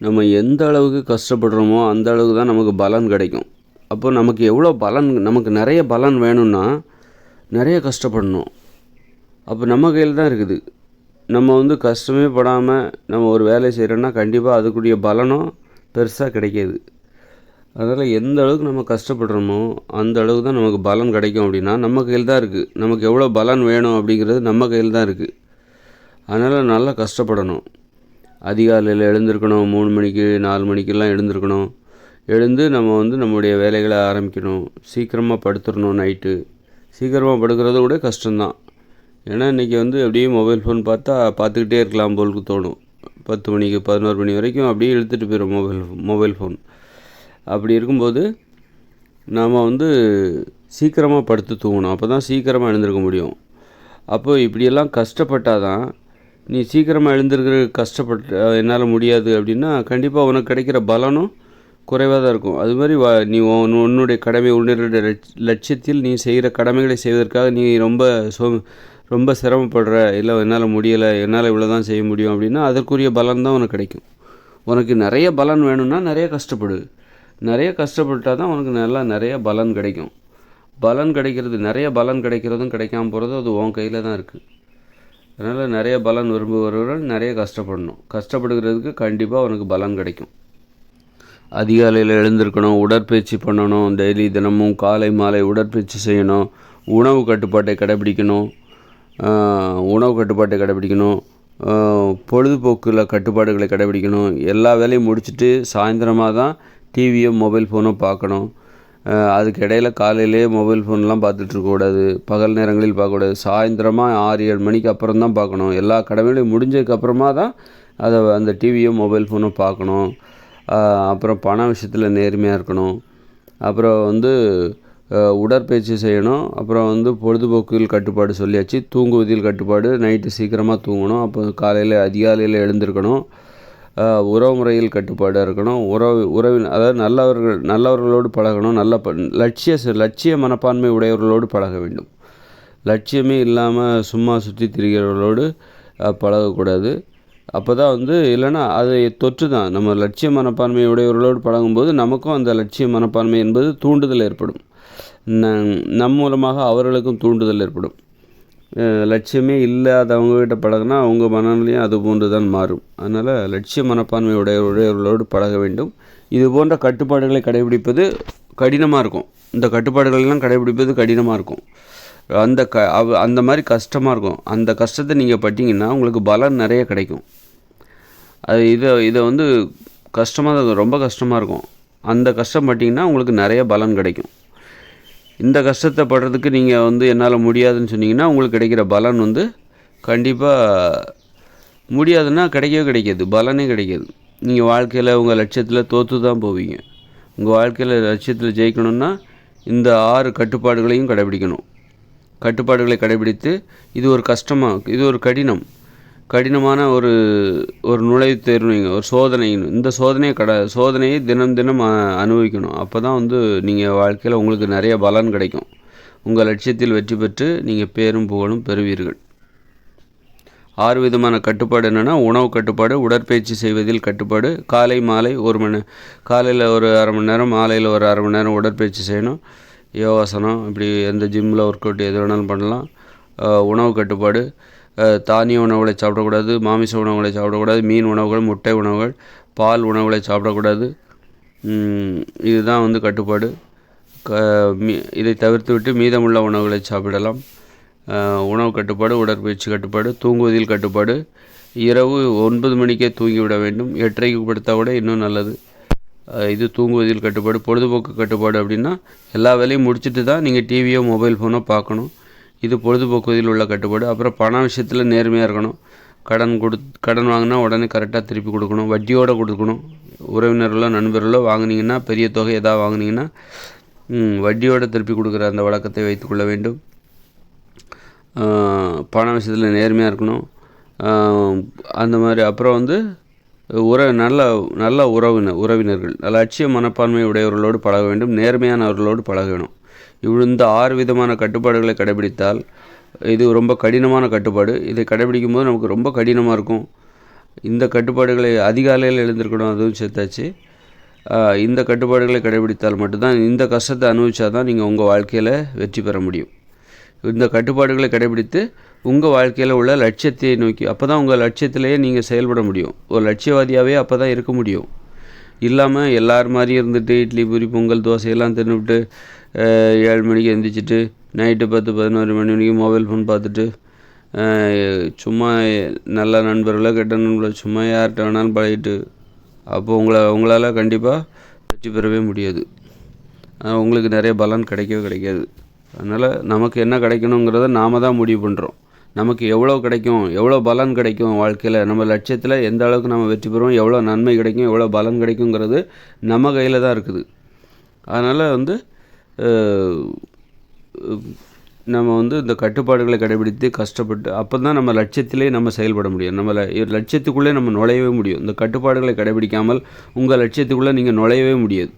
நம்ம எந்த அளவுக்கு கஷ்டப்படுறோமோ அந்த அளவுக்கு தான் நமக்கு பலன் கிடைக்கும். அப்போ நமக்கு எவ்வளோ பலன், நமக்கு நிறைய பலன் வேணும்னா நிறைய கஷ்டப்படணும். அப்போ நம்ம கையில் தான் இருக்குது. நம்ம கஷ்டமே படாமல் நம்ம ஒரு வேலை செய்கிறோன்னா கண்டிப்பாக அதுக்குரிய பலனும் பெருசாக கிடைக்கிது. அதனால் எந்த அளவுக்கு நம்ம கஷ்டப்படுறோமோ அந்த அளவுக்கு தான் நமக்கு பலன் கிடைக்கும். அப்படின்னா நம்ம கையில் தான் இருக்குது. நமக்கு எவ்வளோ பலன் வேணும் அப்படிங்கிறது நம்ம கையில் தான் இருக்குது. அதனால் நல்லா கஷ்டப்படணும். அதிகாலையில் எழுந்திருக்கணும். 3 மணிக்கு 4 மணிக்கெல்லாம் எழுந்திருக்கணும். எழுந்து நம்ம நம்முடைய வேலைகளை ஆரம்பிக்கணும். சீக்கிரமாக படுத்துடணும். நைட்டு சீக்கிரமாக படுக்கிறது கூட கஷ்டம்தான். ஏன்னா இன்றைக்கி அப்படியே மொபைல் ஃபோன் பார்த்துக்கிட்டே இருக்கலாம் போலுக்கு தோணும். 10 மணிக்கு 11 மணி வரைக்கும் அப்படியே இழுத்துட்டு போயிடும் மொபைல் ஃபோன். அப்படி இருக்கும்போது நாம் சீக்கிரமாக படுத்து தூங்கணும். அப்போ தான் சீக்கிரமாக எழுந்திருக்க முடியும். அப்போது இப்படியெல்லாம் கஷ்டப்பட்டால் தான் நீ சீக்கிரமாக எழுந்திருக்கிற கஷ்டப்பட்டு என்னால் முடியாது அப்படின்னா கண்டிப்பாக உனக்கு கிடைக்கிற பலனும் குறைவாக தான் இருக்கும். அது மாதிரி நீ உன்னுடைய கடமை, உன்னுடைய லட்சியத்தில் நீ செய்கிற கடமைகளை செய்வதற்காக நீ ரொம்ப சிரமப்படுற, இல்லை என்னால் முடியலை, என்னால் இவ்வளோ தான் செய்ய முடியும் அப்படின்னா அதற்குரிய பலன் தான் உனக்கு கிடைக்கும். உனக்கு நிறைய பலன் வேணும்னா நிறைய கஷ்டப்படு. நிறைய கஷ்டப்பட்டால் தான் உனக்கு நிறைய பலன் கிடைக்கும். நிறைய பலன் கிடைக்கிறதும் கிடைக்காமல் போகிறதும் அது உன் கையில் தான் இருக்குது. அதனால் நிறைய பலன் விரும்புபவர்கள் நிறைய கஷ்டப்படணும். கஷ்டப்படுகிறதுக்கு கண்டிப்பாக உனக்கு பலன் கிடைக்கும். அதிகாலையில் எழுந்திருக்கணும். உடற்பயிற்சி பண்ணணும். தினமும் காலை மாலை உடற்பயிற்சி செய்யணும். உணவு கட்டுப்பாட்டை கடைபிடிக்கணும். பொழுதுபோக்கில் கட்டுப்பாடுகளை கடைபிடிக்கணும். எல்லா வேலையும் முடிச்சுட்டு சாயந்தரமாக தான் டிவியோ மொபைல் ஃபோனோ பார்க்கணும். அதுக்கு இடையில் காலையிலேயே மொபைல் ஃபோன்லாம் பார்த்துட்ருக்கக்கூடாது. பகல் நேரங்களில் பார்க்கக்கூடாது. சாயந்தரமாக 6-7 மணிக்கு அப்புறம் தான் பார்க்கணும். எல்லா கடமைகளையும் முடிஞ்சதுக்கப்புறமா தான் அந்த டிவியோ மொபைல் ஃபோனோ பார்க்கணும். அப்புறம் பண விஷயத்தில் நேர்மையாக இருக்கணும். அப்புறம் உடற்பயிற்சி செய்யணும். அப்புறம் பொழுதுபோக்கில் கட்டுப்பாடு சொல்லியாச்சு. தூங்குவதில் கட்டுப்பாடு, நைட்டு சீக்கிரமாக தூங்கணும். அப்போ அதிகாலையில் எழுந்திருக்கணும். உறவு முறையில் கட்டுப்பாடாக இருக்கணும். அதாவது நல்லவர்களோடு பழகணும். லட்சிய மனப்பான்மை உடையவர்களோடு பழக வேண்டும். லட்சியமே இல்லாமல் சும்மா சுற்றி திரிகிறவர்களோடு பழகக்கூடாது. அப்போ தான் இல்லைன்னா அதை தொற்று தான். நம்ம லட்சிய மனப்பான்மை உடையவர்களோடு பழகும்போது நமக்கும் அந்த லட்சிய மனப்பான்மை என்பது தூண்டுதல் ஏற்படும். நம் மூலமாக அவர்களுக்கும் தூண்டுதல் ஏற்படும். லட்சியமே இல்லாதவங்ககிட்ட பழகினா அவங்க மனநிலையும் அது போன்று தான் மாறும். அதனால் லட்சிய மனப்பான்மை உடையவர்களோடு பழக வேண்டும். இது போன்ற கட்டுப்பாடுகளை கடைபிடிப்பது கடினமாக இருக்கும். இந்த கட்டுப்பாடுகளெல்லாம் கடைபிடிப்பது கடினமாக இருக்கும். அந்த மாதிரி கஷ்டமாக இருக்கும். அந்த கஷ்டத்தை நீங்கள் பட்டிங்கன்னா உங்களுக்கு பலன் நிறைய கிடைக்கும். இதை கஷ்டமாக தான், ரொம்ப கஷ்டமாக இருக்கும். அந்த கஷ்டம் பட்டிங்கன்னா உங்களுக்கு நிறைய பலன் கிடைக்கும். இந்த கஷ்டத்தை படுறதுக்கு நீங்கள் என்னால் முடியாதுன்னு சொன்னீங்கன்னா உங்களுக்கு கிடைக்கிற பலன் கண்டிப்பாக முடியாதுன்னா கிடைக்காது. பலனே கிடைக்காது. நீங்கள் வாழ்க்கையில் உங்கள் லட்சியத்தில் தோற்று தான் போவீங்க. உங்கள் வாழ்க்கையில் லட்சியத்தில் ஜெயிக்கணும்னா இந்த 6 கட்டுப்பாடுகளையும் கடைபிடிக்கணும். கட்டுப்பாடுகளை கடைபிடித்து இது ஒரு கடினமான ஒரு நுழைவுத் தேர்வு, ஒரு சோதனை. இந்த சோதனையை தினம் அனுபவிக்கணும். அப்போ தான் நீங்கள் வாழ்க்கையில் உங்களுக்கு நிறைய பலன் கிடைக்கும். உங்கள் லட்சியத்தில் வெற்றி பெற்று நீங்கள் பேரும் புகழும் பெறுவீர்கள். 6 விதமான கட்டுப்பாடு என்னென்னா, உணவு கட்டுப்பாடு, உடற்பயிற்சி செய்வதில் கட்டுப்பாடு, காலை மாலை காலையில் ஒரு அரை மணி நேரம், மாலையில் ஒரு அரை மணி நேரம் உடற்பயிற்சி செய்யணும். யோகாசனம், இப்படி எந்த ஜிம்மில் ஒர்க் அவுட் எது வேணாலும் பண்ணலாம். உணவு கட்டுப்பாடு, தானிய உணவுகளை சாப்பிடக்கூடாது, மாமிச உணவுகளை சாப்பிடக்கூடாது, மீன் உணவுகள், முட்டை உணவுகள், பால் உணவுகளை சாப்பிடக்கூடாது. இதுதான் கட்டுப்பாடு. இதை தவிர்த்து விட்டு மீதமுள்ள உணவுகளை சாப்பிடலாம். உணவு கட்டுப்பாடு, உடற்பயிற்சி கட்டுப்பாடு, தூங்குவதில் கட்டுப்பாடு. இரவு 9 மணிக்கே தூங்கிவிட வேண்டும். 8:30க்கு படுத்தால் கூட இன்னும் நல்லது. இது தூங்குவதில் கட்டுப்பாடு. பொழுதுபோக்கு கட்டுப்பாடு அப்படின்னா எல்லா வேலையும் முடிச்சுட்டு தான் நீங்கள் டிவியோ மொபைல் ஃபோனோ பார்க்கணும். இது பொழுதுபோக்குவதில் உள்ள கட்டுப்பாடு. அப்புறம் பண விஷயத்தில் நேர்மையாக இருக்கணும். கடன் வாங்கினா உடனே கரெக்டாக திருப்பி கொடுக்கணும். வட்டியோடு கொடுக்கணும். உறவினர்களோ நண்பர்களோ வாங்கினீங்கன்னா, பெரிய தொகை எதாவது வாங்கினீங்கன்னா வட்டியோடு திருப்பி கொடுக்குற அந்த வழக்கத்தை வைத்துக்கொள்ள வேண்டும். பண விஷயத்தில் நேர்மையாக இருக்கணும். அந்த மாதிரி அப்புறம் நல்ல உறவினர்கள், லட்சிய மனப்பான்மை உடையவர்களோடு பழக வேண்டும். நேர்மையானவர்களோடு பழக வேணும். இந்த 6 விதமான கட்டுப்பாடுகளை கடைபிடித்தால், இது ரொம்ப கடினமான கட்டுப்பாடு. இதை கடைபிடிக்கும் போது நமக்கு ரொம்ப கடினமாக இருக்கும். இந்த கட்டுப்பாடுகளை அதிகாலையில் எழுந்திருக்கணும், அதுவும் சேர்த்தாச்சு. இந்த கட்டுப்பாடுகளை கடைபிடித்தால் மட்டும்தான், இந்த கஷ்டத்தை அனுபவிச்சா தான் நீங்கள் உங்கள் வாழ்க்கையில் வெற்றி பெற முடியும். இந்த கட்டுப்பாடுகளை கடைபிடித்து உங்கள் வாழ்க்கையில் உள்ள லட்சியத்தை நோக்கி, அப்போ தான் உங்கள் லட்சியத்திலேயே நீங்கள் செயல்பட முடியும். ஒரு லட்சியவாதியாகவே அப்போ தான் இருக்க முடியும். இல்லாமல் எல்லார் மாதிரியும் இருந்துட்டு இட்லி பூரி பொங்கல் தோசையெல்லாம் தின்னுவிட்டு 7 மணிக்கு எழுந்திரிச்சிட்டு நைட்டு 10-11 மணி வரைக்கும் மொபைல் ஃபோன் பார்த்துட்டு சும்மா நல்ல நண்பர்களோ கெட்ட நண்பர்களோ சும்மா யார்கிட்ட வேணாலும் பழகிட்டு, அப்போ உங்களால் கண்டிப்பாக வெற்றி பெறவே முடியாது. உங்களுக்கு நிறைய பலன் கிடைக்காது. அதனால் நமக்கு என்ன கிடைக்கணுங்கிறத நாம் தான் முடிவு பண்ணுறோம். நமக்கு எவ்வளோ கிடைக்கும், எவ்வளோ பலன் கிடைக்கும் வாழ்க்கையில், நம்ம லட்சியத்தில் எந்த அளவுக்கு நம்ம வெற்றி பெறுவோம், எவ்வளோ நன்மை கிடைக்கும், எவ்வளோ பலன் கிடைக்குங்கிறது நம்ம கையில் தான் இருக்குது. அதனால் நம்ம இந்த கட்டுப்பாடுகளை கடைபிடித்து கஷ்டப்பட்டு அப்போ தான் நம்ம லட்சியத்திலே நம்ம செயல்பட முடியும். நம்ம லட்சியத்துக்குள்ளே நம்ம நுழையவே முடியும். இந்த கட்டுப்பாடுகளை கடைபிடிக்காமல் உங்கள் லட்சியத்துக்குள்ளே நீங்கள் நுழையவே முடியாது.